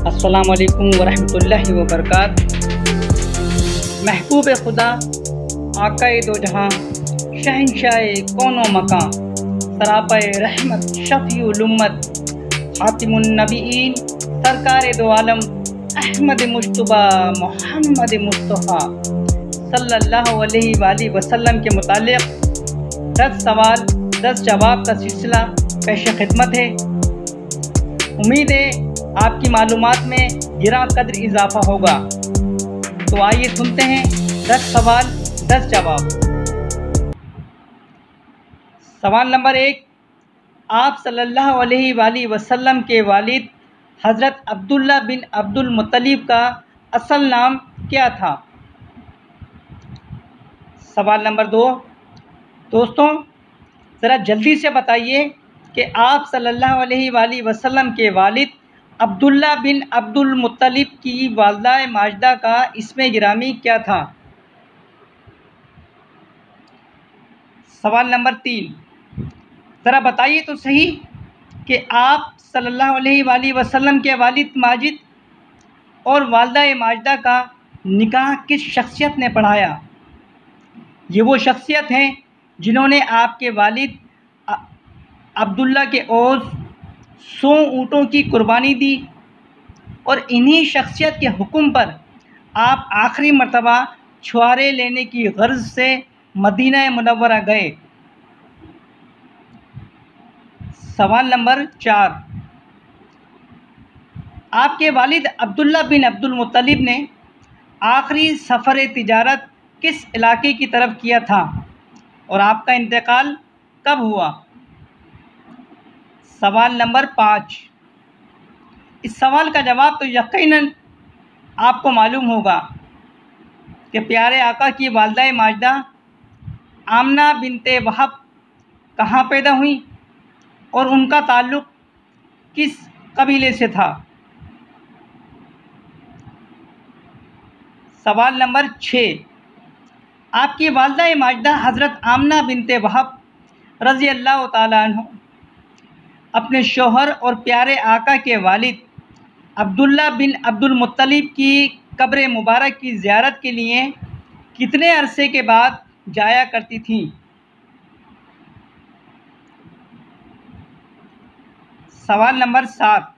अस्सलामु अलैकुम वरहमतुल्लाहि वबरकातुहू। महबूब खुदा, आकाए दो जहाँ, शहंशाए कौनो मकां, सरापाए रहमत शफ़ीउल उम्मत, खातिमुन नबीईन, सरकार दो आलम, अहमद मुश्तबा मोहम्मद मुस्तफ़ा सल्लल्लाहु अलैहि वसल्लम के मुतालिक 10 सवाल 10 जवाब का सिलसिला पेश खिदमत है। उम्मीद है आपकी मालूमात में गिरा कदर इजाफा होगा। तो आइए सुनते हैं 10 सवाल 10 जवाब। सवाल नंबर 1, आप सल्लल्लाहु अलैहि वसल्लम के वालिद हज़रत अब्दुल्ला बिन अब्दुल मुत्तलिब का असल नाम क्या था? सवाल नंबर 2, दोस्तों ज़रा जल्दी से बताइए कि आप सल्लल्लाहु अलैहि वसल्लम के वालिद अब्दुल्ला बिन अब्दुल मुत्तलिब की वालिदा माजिदा का इस्मे गिरामी क्या था? सवाल नंबर 3, ज़रा बताइए तो सही कि आप सल्लल्लाहु अलैहि वसल्लम के वालिद माजिद और वालिदा माजिदा का निकाह किस शख्सियत ने पढ़ाया? ये वो शख्सियत हैं जिन्होंने आपके वालिद अब्दुल्ला के ओज़ 100 ऊँटों की कुर्बानी दी और इन्हीं शख्सियत के हुक्म पर आप आखिरी मर्तबा छुआरे लेने की गर्ज से मदीना मुनव्वरा गए। सवाल नंबर 4, आपके वालिद अब्दुल्ला बिन अब्दुल मुत्तलिब ने आखिरी सफ़र तिजारत किस इलाके की तरफ किया था और आपका इंतकाल कब हुआ? सवाल नंबर 5, इस सवाल का जवाब तो यकीनन आपको मालूम होगा कि प्यारे आका की वालिदा माजिदा आमना बिनते वहब कहाँ पैदा हुई और उनका ताल्लुक़ किस कबीले से था? सवाल नंबर 6, आपकी वालिदा माजिदा हज़रत आमना बिनते वहब रज़ी अल्लाह ताला अन्हु अपने शौहर और प्यारे आका के वालिद अब्दुल्ला बिन अब्दुल मुत्तलिब की कब्र मुबारक की ज़ियारत के लिए कितने अरसे के बाद जाया करती थीं? सवाल नंबर 7,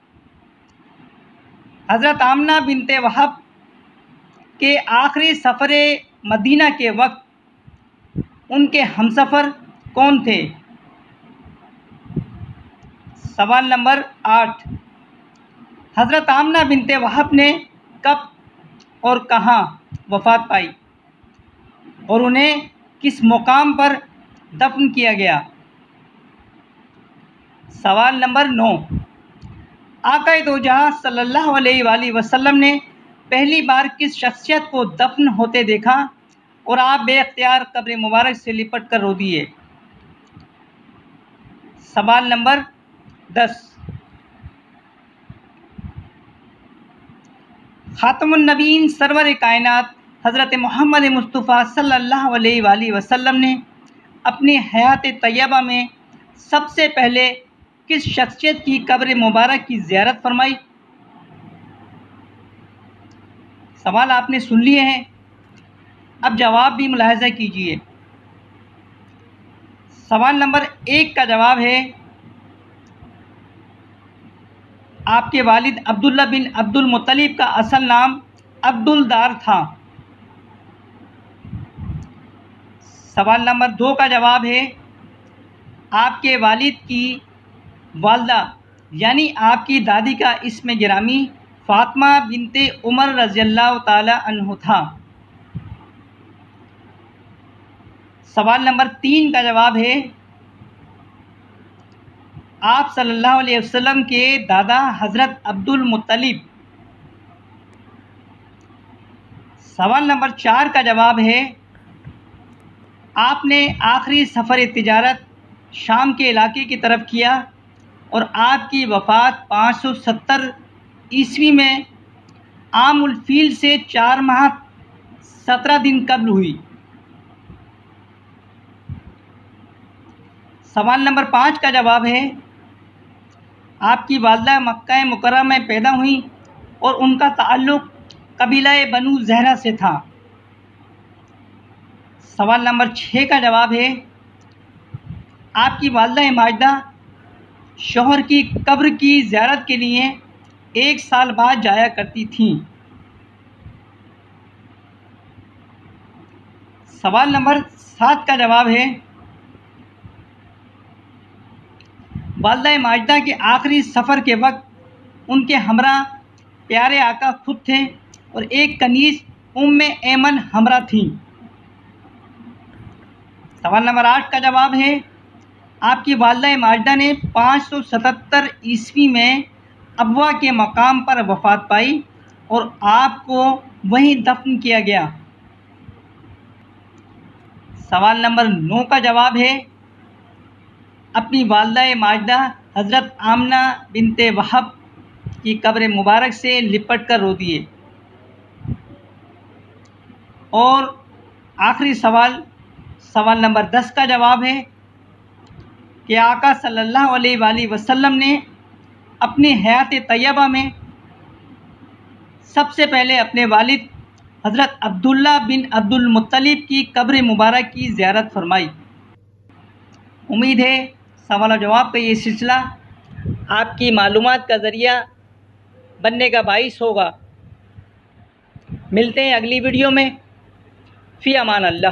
हज़रत आमना बिनते वहब के आखिरी सफ़र मदीना के वक्त उनके हमसफ़र कौन थे? सवाल नंबर 8, हज़रत आमना बिनते वहब ने कब और कहाँ वफ़ात पाई और उन्हें किस मुकाम पर दफन किया गया? सवाल नंबर 9, आक़ाए दो जहाँ सल्लल्लाहु अलैहि वसल्लम ने पहली बार किस शख्सियत को दफन होते देखा और आप बेख्तियार कब्र मुबारक से लिपट कर रो दिए? सवाल नंबर 10, खातमुन नबीयीन सरवर कायनात हज़रत मोहम्मद मुस्तफ़ा सल्लल्लाहु अलैहि वसल्लम ने अपनी हयात तैयबा में सबसे पहले किस शख्सियत की कब्र मुबारक की ज़ियारत फरमाई? सवाल आपने सुन लिए हैं, अब जवाब भी मुलाहिज़ा कीजिए। सवाल नंबर 1 का जवाब है आपके वालिद अब्दुल्ला बिन अब्दुल मुत्तलिब का असल नाम अब्दुलदार था। सवाल नंबर 2 का जवाब है आपके वालिद की वालिदा यानी आपकी दादी का इस्म गिरामी फ़ातिमा बिनते उमर रज़ियल्लाहु ताला अन्हु था। सवाल नंबर 3 का जवाब है आप सल्लल्लाहु अलैहि वसल्लम के दादा हज़रत अब्दुल मुत्तलिब। सवाल नंबर 4 का जवाब है आपने आखिरी सफ़र तिजारत शाम के इलाके की तरफ किया और आपकी वफ़ात 570 ईस्वी में आमुल फ़ील से 4 माह 17 दिन कब्ल हुई। सवाल नंबर 5 का जवाब है आपकी वालिदा मक्का मुकर्रमा में पैदा हुई और उनका ताल्लुक़ कबीला बनु ज़हरा से था। सवाल नंबर 6 का जवाब है, आपकी वालिदा माजिदा शौहर की कब्र की ज़ियारत के लिए 1 साल बाद जाया करती थीं। सवाल नंबर 7 का जवाब है, वालिदा माजिदा के आखिरी सफ़र के वक्त उनके हमरा प्यारे आका खुद थे और एक कनीज़ उम्मे ऐमन हमरा थीं। सवाल नंबर 8 का जवाब है, आपकी वालिदा माजिदा ने 577 ईस्वी में अबवा के मकाम पर वफ़ात पाई और आपको वहीं दफन किया गया। सवाल नंबर 9 का जवाब है, अपनी वालिदा माजिदा हज़रत आमना बिनते वहब की कब्र मुबारक से लिपट कर रो दिए। और आखिरी सवाल, सवाल नंबर 10 का जवाब है कि आका सल्लल्लाहु अलैहि वसल्लम ने अपनी हयात तैयबा में सबसे पहले अपने वालिद हज़रत अब्दुल्ला बिन अब्दुल मुत्तलिब की कब्र मुबारक की ज़ियारत फरमाई। उम्मीद है सवाल और जवाब का ये सिलसिला आपकी मालूमात का ज़रिया बनने का बाइस होगा। मिलते हैं अगली वीडियो में। फ़ी अमान अल्लाह।